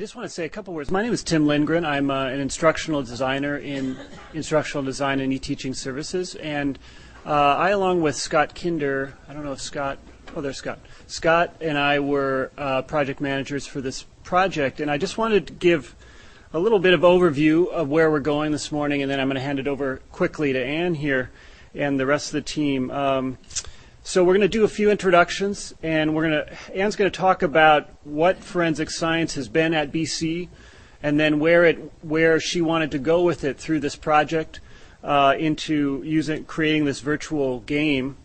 just want to say a couple words. My name is Tim Lindgren. I'm an instructional designer in instructional design and e-teaching services. And I, along with Scott Kinder, I don't know if Scott, oh, there's Scott. Scott and I were project managers for this project. And I just wanted to give a little bit of overview of where we're going this morning, and then I'm going to hand it over quickly to Ann here and the rest of the team. So we're going to do a few introductions, and Ann's going to talk about what forensic science has been at BC, and then where she wanted to go with it through this project into creating this virtual game.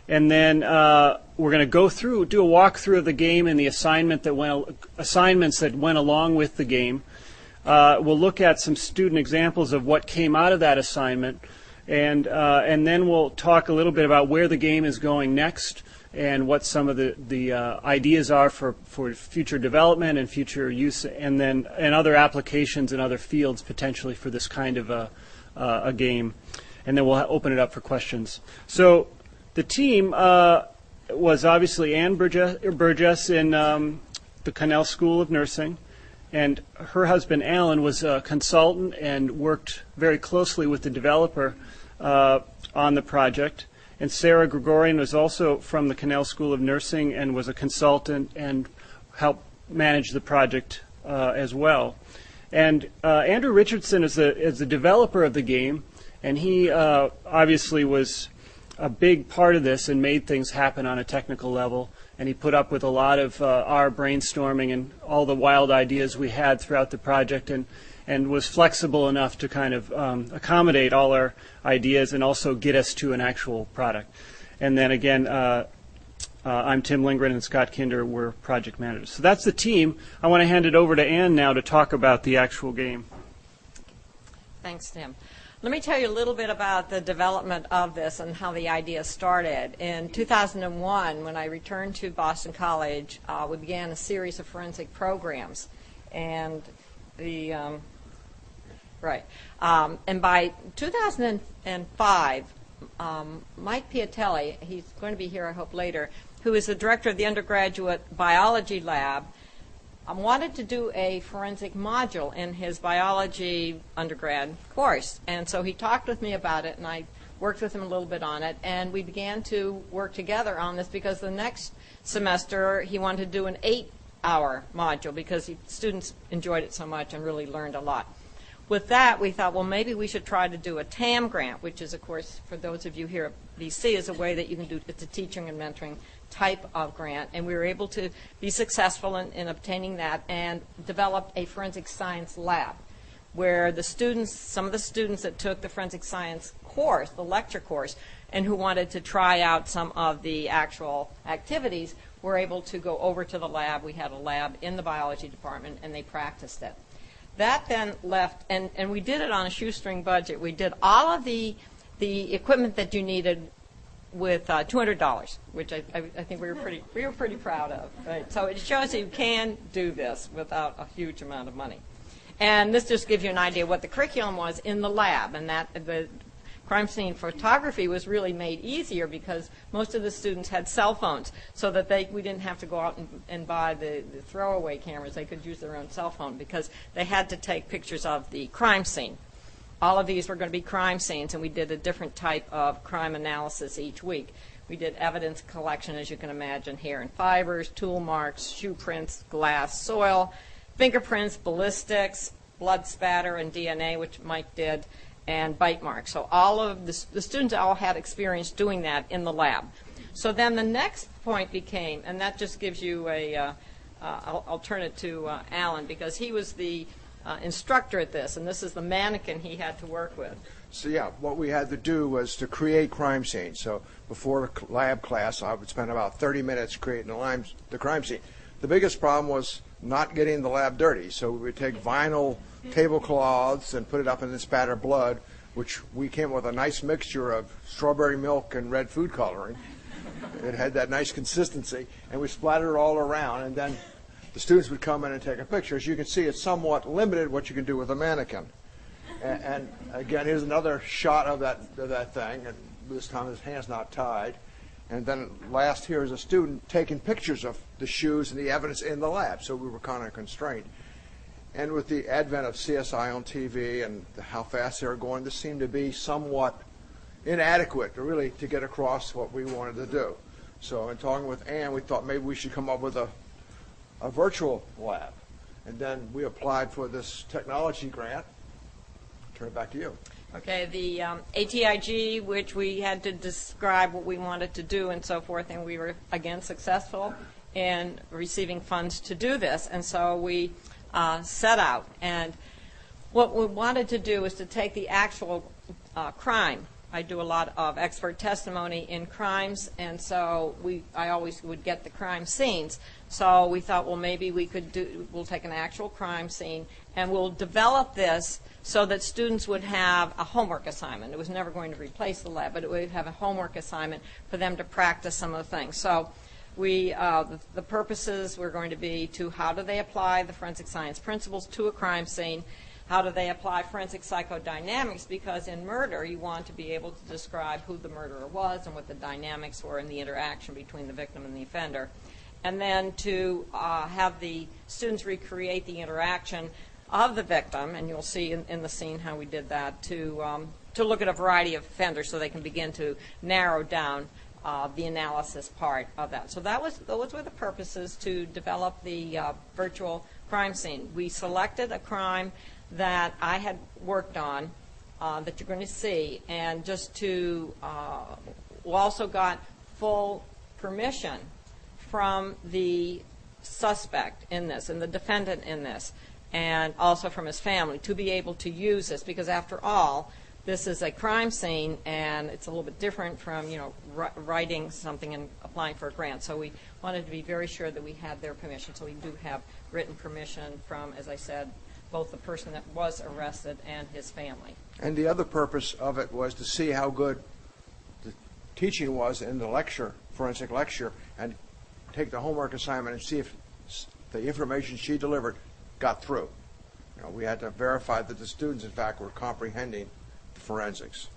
And then we're going to do a walkthrough of the game and the assignments that went along with the game. We'll look at some student examples of what came out of that assignment. And then we'll talk a little bit about where the game is going next and what some of the ideas are for future development and future use, and other applications in other fields potentially for this kind of a game. And then we'll open it up for questions. So the team was obviously Ann Burgess in the Connell School of Nursing. And her husband, Alan, was a consultant and worked very closely with the developer on the project. And Sarah Gregorian was also from the Connell School of Nursing and was a consultant and helped manage the project as well. And Andrew Richardson is the developer of the game, and he obviously was a big part of this and made things happen on a technical level. And he put up with a lot of our brainstorming and all the wild ideas we had throughout the project, and was flexible enough to kind of accommodate all our ideas and also get us to an actual product. And then again, I'm Tim Lindgren, and Scott Kinder were project managers. So that's the team. I want to hand it over to Ann now to talk about the actual game. Thanks, Tim. Let me tell you a little bit about the development of this and how the idea started. In 2001, when I returned to Boston College, we began a series of forensic programs. And and by 2005, Mike Piatelli, he's going to be here, I hope, later, who is the director of the undergraduate biology lab, wanted to do a forensic module in his biology undergrad course. And so he talked with me about it, and I worked with him a little bit on it. And we began to work together on this because the next semester he wanted to do an 8-hour module because students enjoyed it so much and really learned a lot. With that, we thought, well, maybe we should try to do a TAM grant, which is, of course, for those of you here at BC, is a way that you can do, it's a teaching and mentoring type of grant, and we were able to be successful in obtaining that and developed a forensic science lab where the students, some of the students that took the forensic science course, the lecture course, and who wanted to try out some of the actual activities were able to go over to the lab. We had a lab in the biology department, and they practiced it. That then left, and we did it on a shoestring budget. We did all of the equipment that you needed with $200, which I think we were pretty proud of. Right? So it shows you can do this without a huge amount of money. And this just gives you an idea what the curriculum was in the lab, and that the crime scene photography was really made easier because most of the students had cell phones, so that we didn't have to go out and buy the throwaway cameras. They could use their own cell phone because they had to take pictures of the crime scene. All of these were going to be crime scenes, and we did a different type of crime analysis each week. We did evidence collection, as you can imagine, hair and fibers, tool marks, shoe prints, glass, soil, fingerprints, ballistics, blood spatter, and DNA, which Mike did, and bite marks. So all of the students all had experience doing that in the lab. So then the next point became, and that just gives you I'll turn it to Alan, because he was the instructor at this, and this is the mannequin he had to work with. So yeah, what we had to do was to create crime scenes. So before the lab class, I would spend about 30 minutes creating the crime scene. The biggest problem was not getting the lab dirty. So we would take vinyl tablecloths and put it up in the spatter blood, which we came with a nice mixture of strawberry milk and red food coloring. It had that nice consistency, and we splattered it all around, and then the students would come in and take a picture. As you can see, it's somewhat limited what you can do with a mannequin. And again, here's another shot of that thing, and this time his hand's not tied. And then last here is a student taking pictures of the shoes and the evidence in the lab, so we were kind of constrained. And with the advent of CSI on TV and how fast they were going, this seemed to be somewhat inadequate really to get across what we wanted to do. So in talking with Ann, we thought maybe we should come up with a virtual lab. And then we applied for this technology grant. Turn it back to you. Okay, the ATIG, which we had to describe what we wanted to do and so forth, and we were, again, successful in receiving funds to do this. And so we set out. And what we wanted to do is to take the actual crime. I do a lot of expert testimony in crimes, and so I always would get the crime scenes. So we thought, well, maybe we'll take an actual crime scene, and we'll develop this so that students would have a homework assignment. It was never going to replace the lab, but it would have a homework assignment for them to practice some of the things. So the purposes were going to be to how do they apply the forensic science principles to a crime scene, how do they apply forensic psychodynamics, because in murder you want to be able to describe who the murderer was and what the dynamics were in the interaction between the victim and the offender, and then to have the students recreate the interaction of the victim, and you'll see in the scene how we did that, to look at a variety of offenders so they can begin to narrow down the analysis part of that. So those were the purposes to develop the virtual crime scene. We selected a crime that I had worked on that you're going to see, and just to we also got full permission from the suspect in this and the defendant in this, and also from his family, to be able to use this, because after all, this is a crime scene, and it's a little bit different from, writing something and applying for a grant. So we wanted to be very sure that we had their permission. So we do have written permission from, as I said, both the person that was arrested and his family. And the other purpose of it was to see how good the teaching was in the lecture, forensic lecture, and take the homework assignment and see if the information she delivered got through. We had to verify that the students, in fact, were comprehending forensics.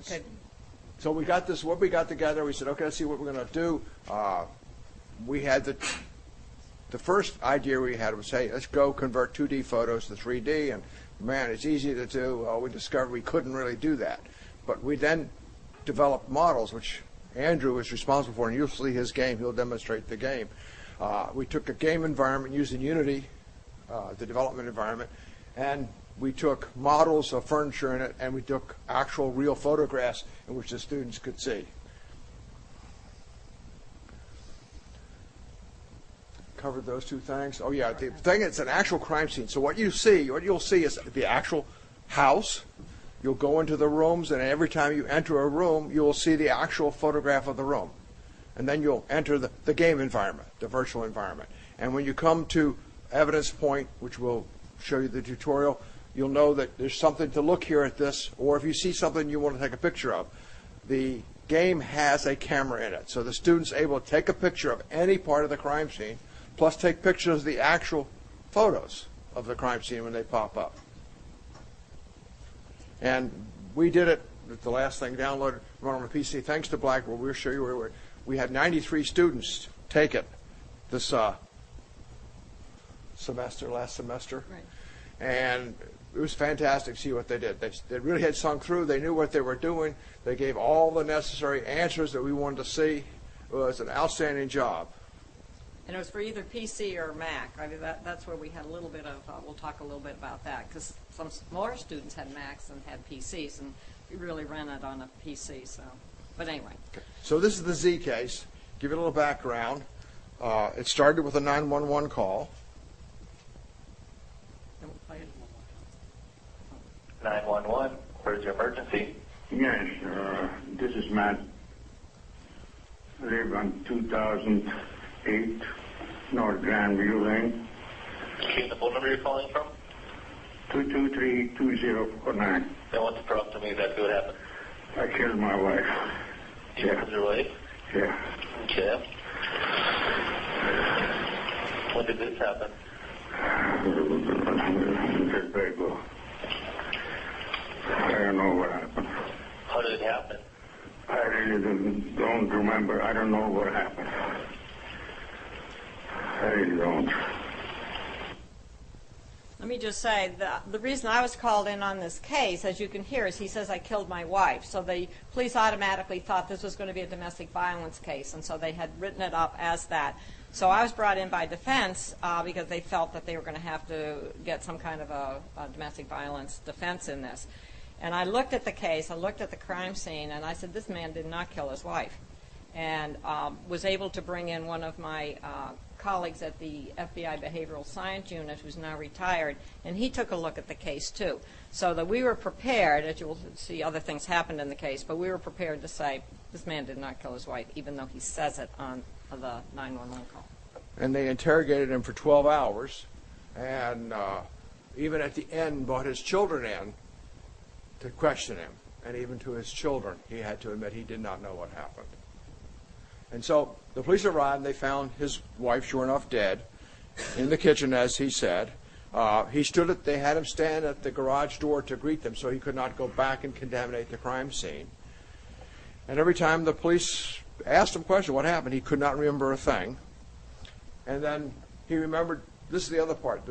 Okay. So we got this, what we got together, we said, okay, let's see what we're going to do. We had the first idea we had was, hey, let's go convert 2D photos to 3D, and man, it's easy to do. Well, we discovered we couldn't really do that. But we then developed models, which Andrew was responsible for, and you'll see his game. He'll demonstrate the game. We took a game environment using Unity, the development environment, and we took models of furniture in it, and we took actual real photographs in which the students could see. Covered those two things. Oh yeah, the thing is an actual crime scene. So what you'll see is the actual house. You'll go into the rooms, and every time you enter a room, you will see the actual photograph of the room. And then you'll enter the game environment, the virtual environment. And when you come to evidence point, which we'll show you the tutorial, you'll know that there's something to look here at this, or if you see something you want to take a picture of, the game has a camera in it. So the student's able to take a picture of any part of the crime scene, plus take pictures of the actual photos of the crime scene when they pop up. And we did it, the last thing, downloaded, run on a PC, thanks to Blackboard. We'll show you where we had 93 students take it this last semester. Right. And it was fantastic to see what they did. They really had sunk through. They knew what they were doing. They gave all the necessary answers that we wanted to see. It was an outstanding job. And it was for either PC or Mac. I mean, that's where we had a little bit of, we'll talk a little bit about that, because some more students had Macs than had PCs, and we really ran it on a PC. So, but anyway. Okay. So this is the Z case. Give it a little background. It started with a 911 call. 911, where's your emergency? Yes, this is Matt. I live on 2008 North Grandview Lane. Okay, the phone number you're calling from? 223-2049. Then what's the problem to me exactly what happened? I killed my wife. You killed your wife? Yeah. Okay. When did this happen? Ago. I don't know what happened. How did it happen? I really don't remember. I don't know what happened. I really don't. Let me just say, the reason I was called in on this case, as you can hear, is he says I killed my wife. So the police automatically thought this was going to be a domestic violence case, and so they had written it up as that. So I was brought in by defense because they felt that they were going to have to get some kind of a domestic violence defense in this. And I looked at the case, I looked at the crime scene, and I said, this man did not kill his wife. And was able to bring in one of my colleagues at the FBI Behavioral Science Unit, who's now retired, and he took a look at the case too. So that we were prepared, as you will see other things happened in the case, but we were prepared to say, this man did not kill his wife, even though he says it on the 911 call. And they interrogated him for 12 hours, and even at the end brought his children in to question him. And even to his children, he had to admit he did not know what happened. And so the police arrived, and they found his wife, sure enough, dead in the kitchen, as he said. They had him stand at the garage door to greet them so he could not go back and contaminate the crime scene. And every time the police asked him a question, what happened, he could not remember a thing. And then he remembered, this is the other part,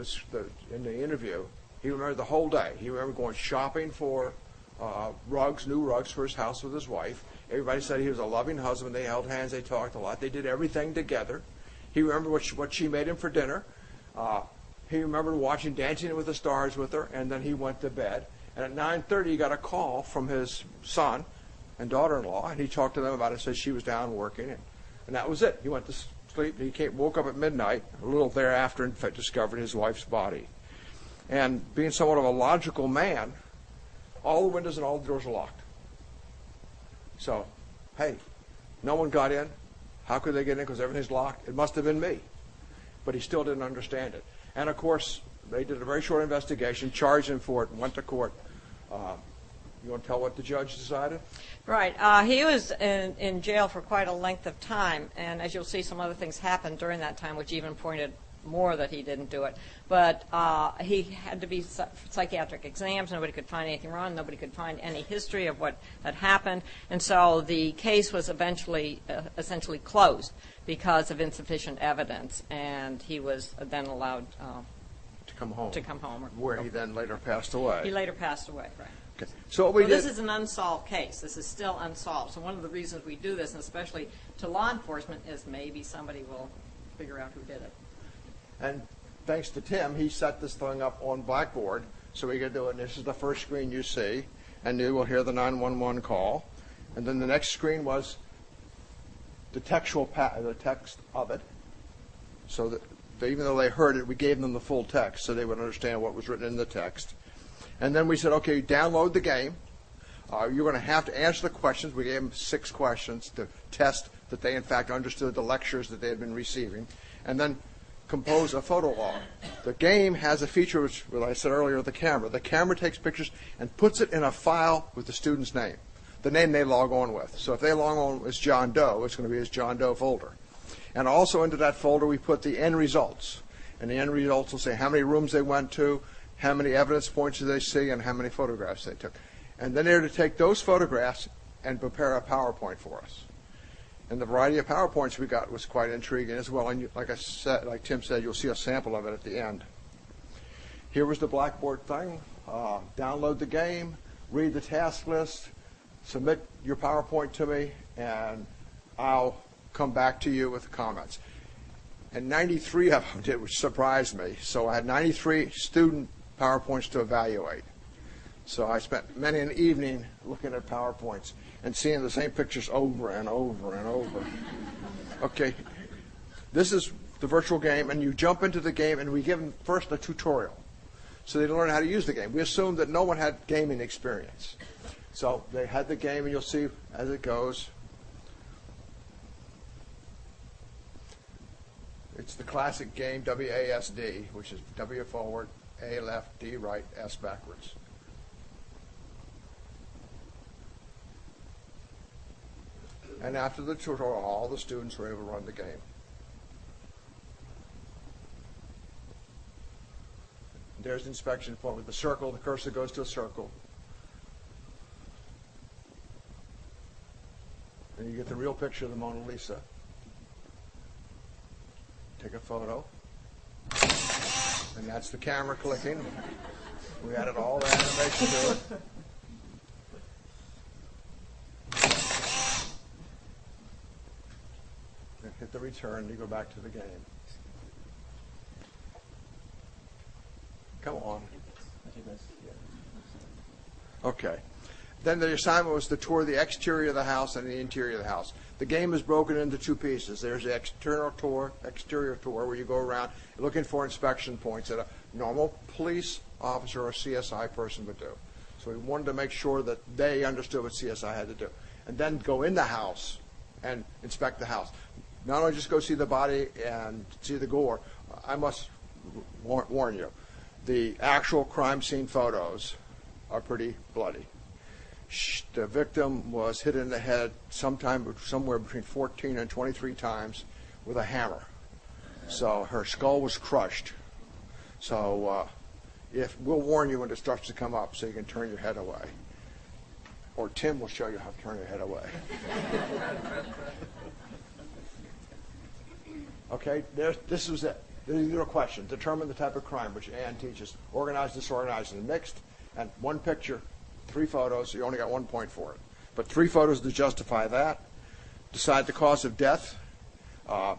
in the interview, he remembered the whole day. He remembered going shopping for new rugs for his house with his wife. Everybody said he was a loving husband. They held hands. They talked a lot. They did everything together. He remembered what she made him for dinner. He remembered watching Dancing with the Stars with her, and then he went to bed. And at 9:30, he got a call from his son and daughter-in-law, and he talked to them about it. Said she was down working, and that was it. He went to sleep. He woke up at midnight, a little thereafter, and discovered his wife's body. And being somewhat of a logical man, all the windows and all the doors were locked. So, hey, no one got in. How could they get in? Because everything's locked. It must have been me. But he still didn't understand it. And, of course, they did a very short investigation, charged him for it, and went to court. You want to tell what the judge decided? Right. He was in jail for quite a length of time, and as you'll see, some other things happened during that time, which even pointed more that he didn't do it. But he had to be psychiatric exams. Nobody could find anything wrong. Nobody could find any history of what had happened. And so the case was eventually essentially closed because of insufficient evidence. And he was then allowed to come home. Where he then later passed away. He later passed away, right. Okay. So this is an unsolved case. This is still unsolved. So one of the reasons we do this, and especially to law enforcement, is maybe somebody will figure out who did it. And thanks to Tim, he set this thing up on Blackboard so we could do it. And this is the first screen you see, and you will hear the 911 call. And then the next screen was the the text of it. So that even though they heard it, we gave them the full text so they would understand what was written in the text. And then we said, okay, download the game. You're going to have to answer the questions. We gave them 6 questions to test that they, in fact, understood the lectures that they had been receiving. And then compose a photo log. The game has a feature, which I said earlier, the camera. The camera takes pictures and puts it in a file with the student's name, the name they log on with. So if they log on as John Doe, it's going to be his John Doe folder. And also into that folder, we put the end results. And the end results will say how many rooms they went to, how many evidence points did they see, and how many photographs they took. And then they're to take those photographs and prepare a PowerPoint for us. And the variety of PowerPoints we got was quite intriguing as well. And like Tim said, you'll see a sample of it at the end. Here was the Blackboard thing. Download the game, read the task list, submit your PowerPoint to me, and I'll come back to you with comments. And 93 of them did, which surprised me. So I had 93 student PowerPoints to evaluate. So I spent many an evening looking at PowerPoints and seeing the same pictures over and over and over. Okay, this is the virtual game, and you jump into the game, and we give them first a tutorial so they learn how to use the game. We assumed that no one had gaming experience. So they had the game, and you'll see as it goes. It's the classic game WASD, which is W forward, A left, D right, S backwards. And after the tutorial, all the students were able to run the game. There's the inspection point with the circle. The cursor goes to a circle. And you get the real picture of the Mona Lisa. Take a photo. And And that's the camera clicking. We added all the animation to it. Then hit the return, you go back to the game. Come on. Okay. Then the assignment was to tour the exterior of the house and the interior of the house. The game is broken into two pieces. There's the exterior tour, where you go around looking for inspection points that a normal police officer or CSI person would do. So we wanted to make sure that they understood what CSI had to do. And then go in the house and inspect the house. Not only just go see the body and see the gore, I must warn you, the actual crime scene photos are pretty bloody. The victim was hit in the head somewhere between 14 and 23 times with a hammer. So her skull was crushed. So we'll warn you when it starts to come up so you can turn your head away. Or Tim will show you how to turn your head away. Okay, this was it. These are questions. Determine the type of crime, which Ann teaches. Organized, disorganized, and mixed. And one picture, 3 photos, so you only got 1 point for it. But 3 photos to justify that. Decide the cause of death. The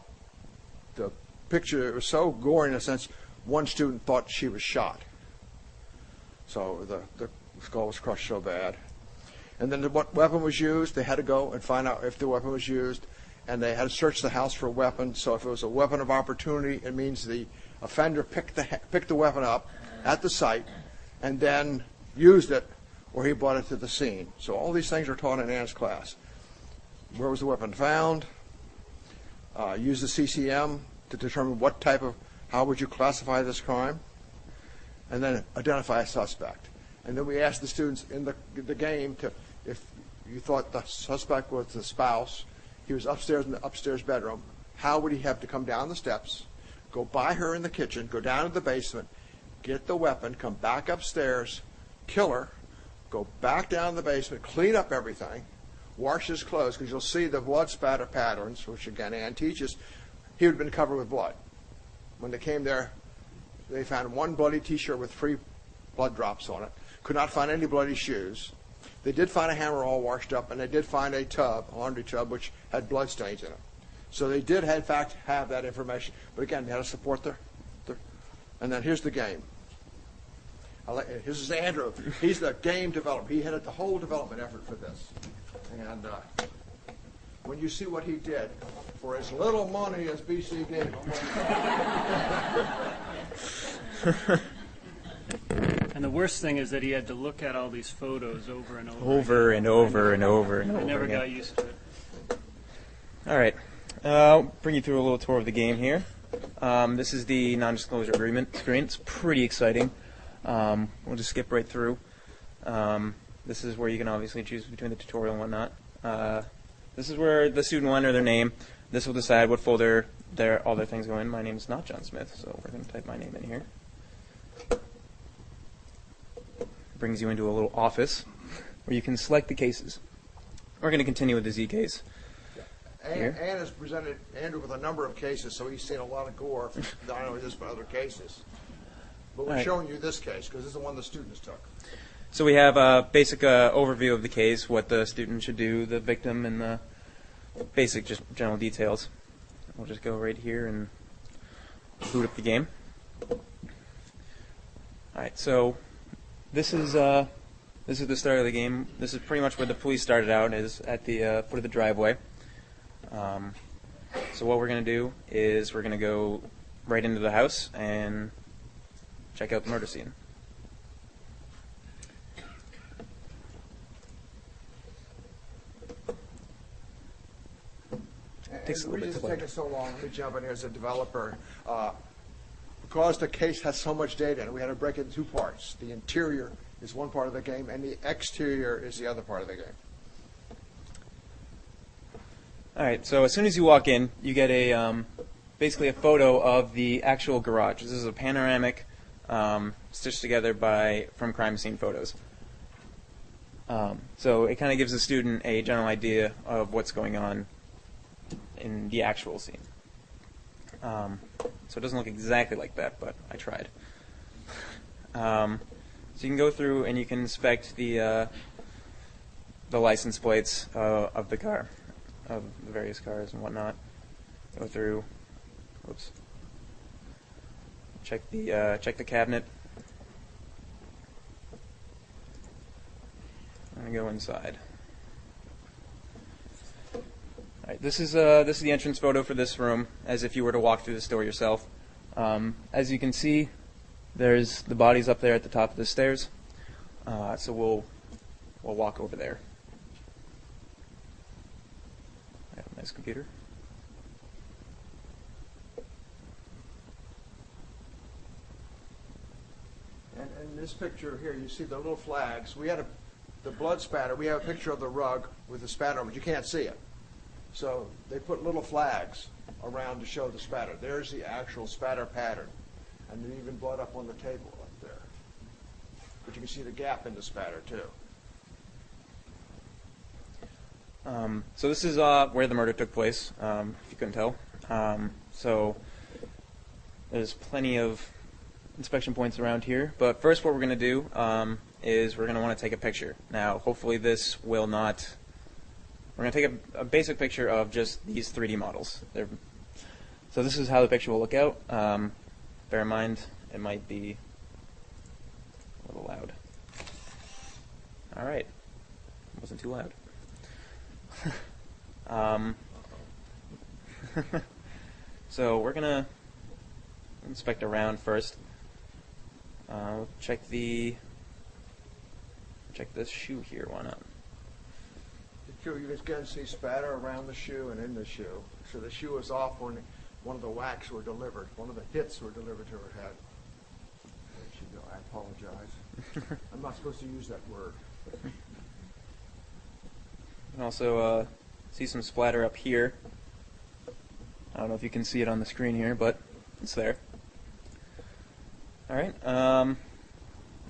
picture, it was so gory in a sense, one student thought she was shot. So the skull was crushed so bad. And then what weapon was used, they had to go and find out if the weapon was used. And they had to search the house for a weapon. So if it was a weapon of opportunity, it means the offender picked the weapon up at the site and then used it, or he brought it to the scene. So all these things are taught in Ann's class. Where was the weapon found? Use the CCM to determine how would you classify this crime, and then identify a suspect. And then we asked the students in the game if you thought the suspect was the spouse, he was upstairs in the upstairs bedroom, how would he have to come down the steps, go by her in the kitchen, go down to the basement, get the weapon, come back upstairs, kill her, go back down the basement, clean up everything, wash his clothes, because you'll see the blood spatter patterns, which again Ann teaches. He would have been covered with blood. When they came there, they found 1 bloody T-shirt with 3 blood drops on it. Could not find any bloody shoes. They did find a hammer all washed up, and they did find a laundry tub, which had blood stains in it. So they did, in fact, have that information. But again, they had to support and then here's the game. This is Andrew. He's the game developer. He headed the whole development effort for this. And when you see what he did for as little money as BC gave him. And the worst thing is that he had to look at all these photos over and over. Over and over and over and over. I never again. got used to it. All right. I'll bring you through a little tour of the game here. This is the non-disclosure agreement screen. It's pretty exciting. We'll just skip right through. This is where you can obviously choose between the tutorial and whatnot. This is where the student will enter their name. This will decide what folder all their things go in. My name is not John Smith, so we're going to type my name in here. Brings you into a little office where you can select the cases. We're going to continue with the Z case. Ann has presented Andrew with a number of cases, so he's seen a lot of gore, not only this but other cases. But we're showing you this case because this is the one the students took. So we have a basic overview of the case, what the student should do, the victim, and the basic just general details. We'll just go right here and boot up the game. All right, so this is the start of the game. This is pretty much where the police started out, is at the foot of the driveway. So what we're going to do is we're going to go right into the house and check out the murder scene. Takes a little bit to load. Taking so long, let me jump in here as a developer. Because the case has so much data in it, we had to break it into 2 parts. The interior is one part of the game, and the exterior is the other part of the game. All right, so as soon as you walk in, you get basically a photo of the actual garage. This is a panoramic stitched together from crime scene photos. So it kind of gives the student a general idea of what's going on in the actual scene. So it doesn't look exactly like that, but I tried. So you can go through and you can inspect the license plates of the car, of the various cars and whatnot. Go through, whoops. Check the cabinet. I'm gonna go inside. All right, this is the entrance photo for this room, as if you were to walk through the store yourself. As you can see, there's the bodies up there at the top of the stairs. So we'll walk over there. I have a nice computer. And in this picture here, you see the little flags. We had the blood spatter. We have a picture of the rug with the spatter, but you can't see it. So they put little flags around to show the spatter. There's the actual spatter pattern. And there's even blood up on the table up there. But you can see the gap in the spatter, too. So this is where the murder took place, if you couldn't tell. So there's plenty of inspection points around here. But first what we're going to do is we're going to want to take a picture. Now, hopefully this will not... We're going to take a basic picture of just these 3D models. So this is how the picture will look out. Bear in mind, it might be a little loud. All right. It wasn't too loud. So we're going to inspect around first. Check this shoe here. Why not? You can see spatter around the shoe and in the shoe. So the shoe was off when one of the whacks were delivered. One of the hits were delivered to her head. There she go. I apologize. I'm not supposed to use that word. You can also see some splatter up here. I don't know if you can see it on the screen here, but it's there. All right.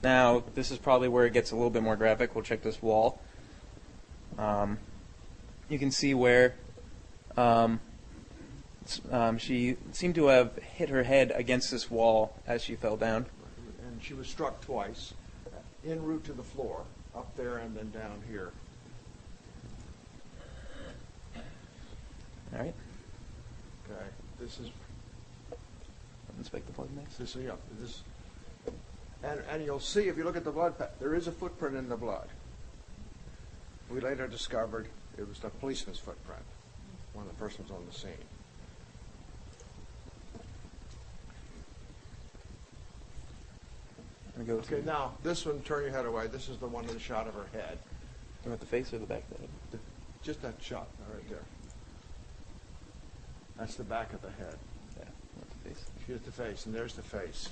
Now, this is probably where it gets a little bit more graphic. We'll check this wall. You can see where she seemed to have hit her head against this wall as she fell down. And she was struck twice, en route to the floor, up there and then down here. All right. Okay, this is Inspect the blood next. this. Yeah, this. And you'll see if you look at the blood, there is a footprint in the blood. We later discovered it was the policeman's footprint, one of the persons on the scene. Okay, now this one, turn your head away. This is the one with the shot of her head. You want the face or the back of the head? Just that shot right there. That's the back of the head. Yeah, you want the face. Here's the face, and there's the face.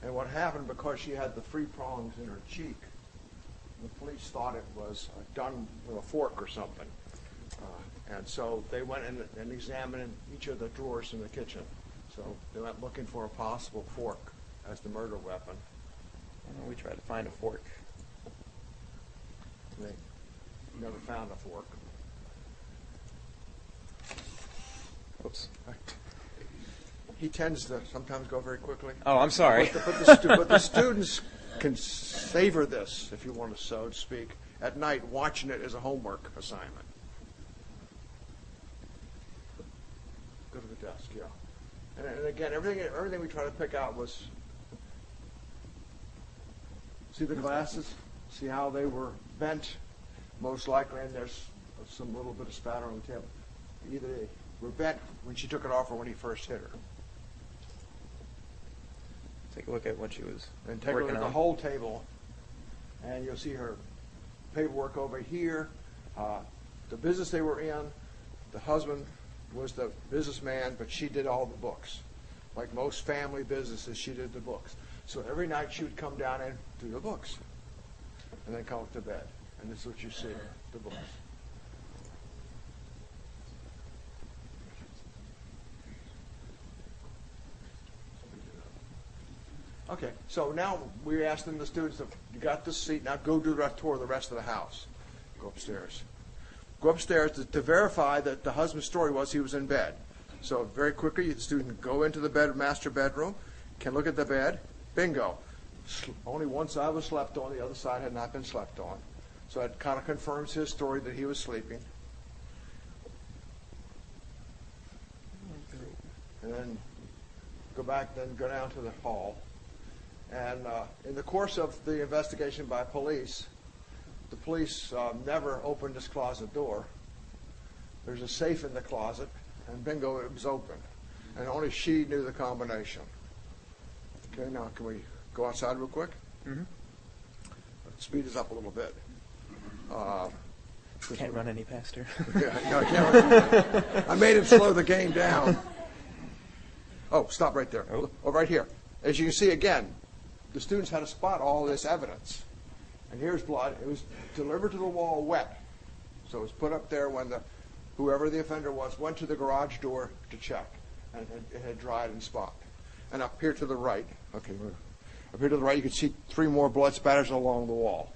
And what happened, because she had the 3 prongs in her cheek, the police thought it was done with a fork or something. And so they went in and examined each of the drawers in the kitchen. So they went looking for a possible fork as the murder weapon. We tried to find a fork. They never found a fork. Oops. He tends to sometimes go very quickly. Oh, I'm sorry. But the students can savor this, if you want to, so to speak, at night, watching it as a homework assignment. Go to the desk, yeah. And again, everything we try to pick out was, see the glasses? See how they were bent, most likely, and there's some little bit of spatter on the table. Either they were bent when she took it off or when he first hit her. Take a look at what she was And take a look working at on. the whole table, and you'll see her paperwork over here, the business they were in. The husband was the businessman, but she did all the books. Like most family businesses, she did the books. So every night she would come down and do the books, and then come up to bed. And this is what you see, the books. Okay, so now we're asking the students, you got this seat, now go do a tour of the rest of the house. Go upstairs. Go upstairs to verify that the husband's story was he was in bed. So very quickly, the student can go into the master bedroom, can look at the bed, bingo. Only one side was slept on, the other side had not been slept on. So it kind of confirms his story that he was sleeping. And then go down to the hall. And in the course of the investigation by police, the police never opened this closet door. There's a safe in the closet, and bingo, it was open. And only she knew the combination. Okay, now can we go outside real quick? Mm-hmm. Speed is up a little bit. Can't run any faster. Yeah, I can't. I made him slow the game down. Oh, stop right there. Oh, right here. As you can see, again, the students had to spot all this evidence. And here's blood. It was delivered to the wall wet. So it was put up there when whoever the offender was went to the garage door to check. And it had dried in spot. And up here to the right, okay, up here to the right, you can see 3 more blood spatters along the wall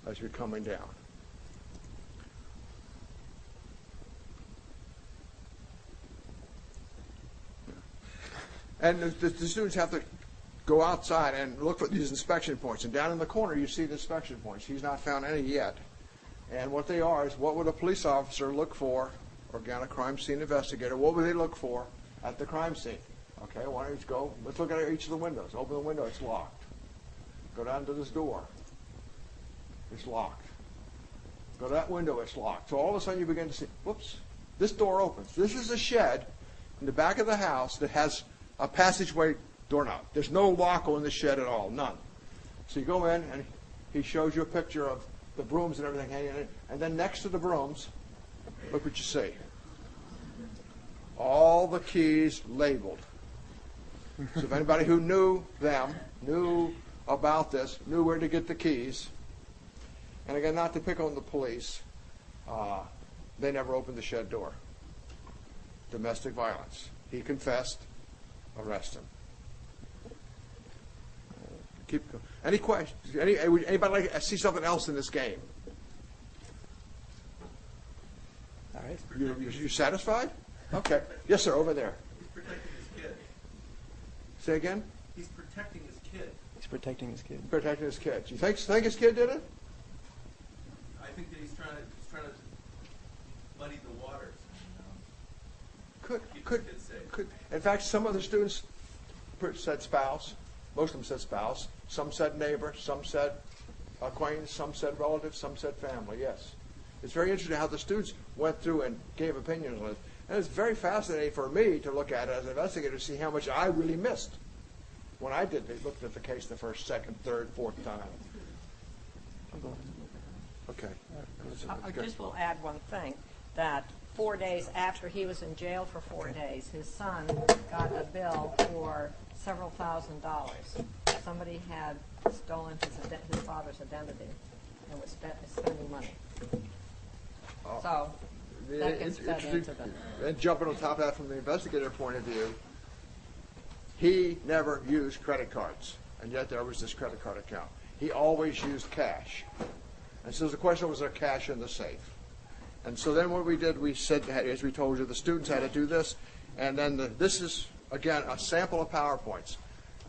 as you're coming down. And the students have to go outside and look for these inspection points. And down in the corner, you see the inspection points. He's not found any yet. And what they are is, what would a police officer look for, or again, a crime scene investigator, what would they look for at the crime scene? Okay, why don't you go, let's look at each of the windows. Open the window, it's locked. Go down to this door. It's locked. Go to that window, it's locked. So all of a sudden you begin to see, whoops, this door opens. This is a shed in the back of the house that has a passageway doorknob. There's no lock on the shed at all, none. So you go in, and he shows you a picture of the brooms and everything hanging in it. And then next to the brooms, look what you see. All the keys labeled. So if anybody who knew them, knew about this, knew where to get the keys, and again, not to pick on the police, they never opened the shed door. Domestic violence. He confessed. Arrest him. Keep going. Any questions? Anybody like to see something else in this game? All right. You satisfied? Okay. Yes, sir. Over there. He's protecting his kid. Say again. He's protecting his kid. He's protecting his kid. Protecting his kid. You think his kid did it? I think that he's trying to muddy the waters. Could. Keep his kid safe. In fact, some of the students said spouse. Most of them said spouse. Some said neighbor. Some said acquaintance. Some said relative. Some said family. Yes. It's very interesting how the students went through and gave opinions on it. And it's very fascinating for me to look at it as an investigator to see how much I really missed when I looked at the case the first, second, third, fourth time. Okay. I just will add one thing, that 4 days after he was in jail for 4 days, his son got a bill for several $1,000s. Somebody had stolen his father's identity and was spending money. So that gets fed into the... And jumping on top of that from the investigator point of view, he never used credit cards, and yet there was this credit card account. He always used cash. And so the question was there cash in the safe? And so then what we did, we said, as we told you, the students had to do this. And then this is, again, a sample of PowerPoints.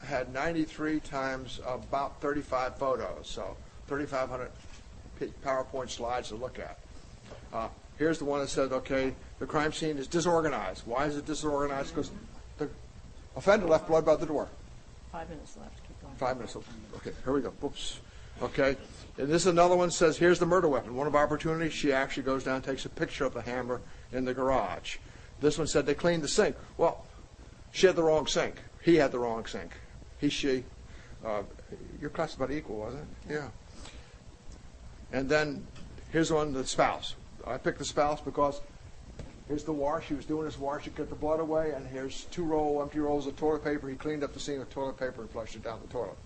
I had 93 times about 35 photos, so 3,500 PowerPoint slides to look at. Here's the one that said, okay, the crime scene is disorganized. Why is it disorganized? Because the offender left blood by the door. 5 minutes left. Keep going. 5 minutes. Okay, here we go. Oops. Okay. And this is another one that says, here's the murder weapon. One of our opportunities, she actually goes down and takes a picture of the hammer in the garage. This one said they cleaned the sink. Well, she had the wrong sink. He had the wrong sink. He, she. Your class is about equal, wasn't it? Yeah. And then here's one, the spouse. I picked the spouse because here's the wash. He was doing his wash to get the blood away, and here's 2 empty rolls of toilet paper. He cleaned up the scene with toilet paper and flushed it down the toilet.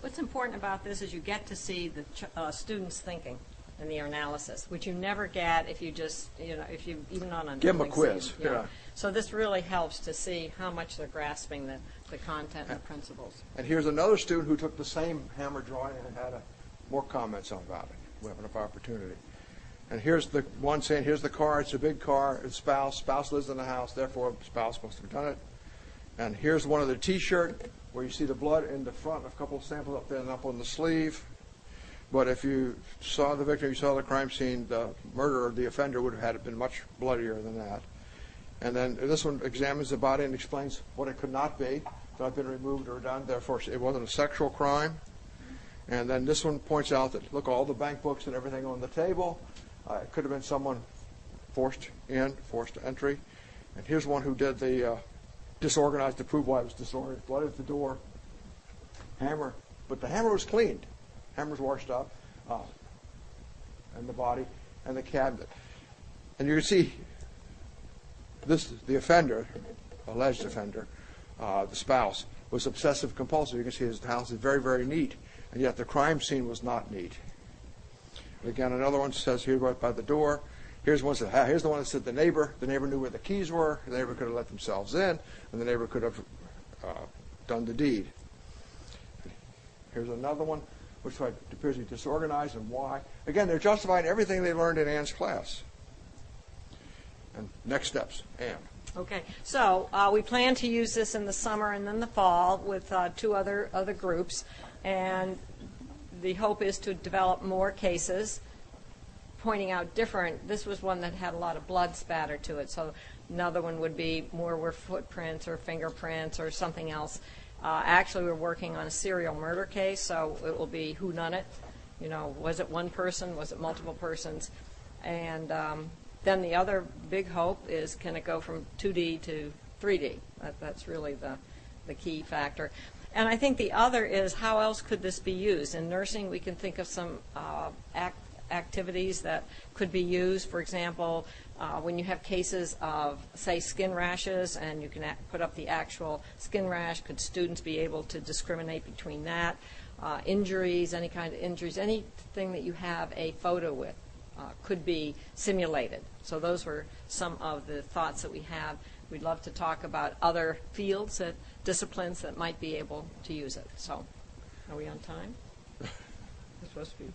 What's important about this is you get to see the students thinking in their analysis, which you never get if you just, if you even on a give them a quiz. Yeah. So this really helps to see how much they're grasping the content and the principles. And here's another student who took the same hammer drawing and had more comments about it. Weapon of opportunity. And here's the one saying, here's the car. It's a big car. It's spouse. Spouse lives in the house. Therefore, spouse must have done it. And here's one of the T-shirt. where you see the blood in the front, a couple of samples up there and up on the sleeve. But if you saw the victim, you saw the crime scene, the murderer, the offender would have had it been much bloodier than that. And then this one examines the body and explains what it could not be, not been removed or done, therefore it wasn't a sexual crime. And then this one points out that, look, all the bank books and everything on the table, it could have been someone forced entry. And here's one who did the disorganized to prove why it was disorganized. Blood at the door, hammer, but the hammer was cleaned. Hammer's washed up, and the body, and the cabinet. And you can see the offender, alleged offender, the spouse, was obsessive compulsive. You can see his house is very, very neat, and yet the crime scene was not neat. And again, another one says here right by the door. Here's the one that said the neighbor knew where the keys were. The neighbor could have let themselves in, and the neighbor could have done the deed. Here's another one, which appears to be disorganized, and why. Again, they're justifying everything they learned in Ann's class. And next steps, Ann. Okay, so we plan to use this in the summer and then the fall with two other groups, and the hope is to develop more cases pointing out different. This was one that had a lot of blood spatter to it, so another one would be more were footprints or fingerprints or something else. Actually, we're working on a serial murder case, so it will be whodunit. You know, was it one person? Was it multiple persons? And then the other big hope is, can it go from 2D to 3D? That's really the key factor. And I think the other is, how else could this be used? In nursing, we can think of some activities that could be used. For example, when you have cases of, say, skin rashes, and you can put up the actual skin rash, could students be able to discriminate between that? Injuries, any kind of injuries, anything that you have a photo with could be simulated. So those were some of the thoughts that we have. We'd love to talk about other fields, disciplines that might be able to use it. So are we on time? We're supposed to be.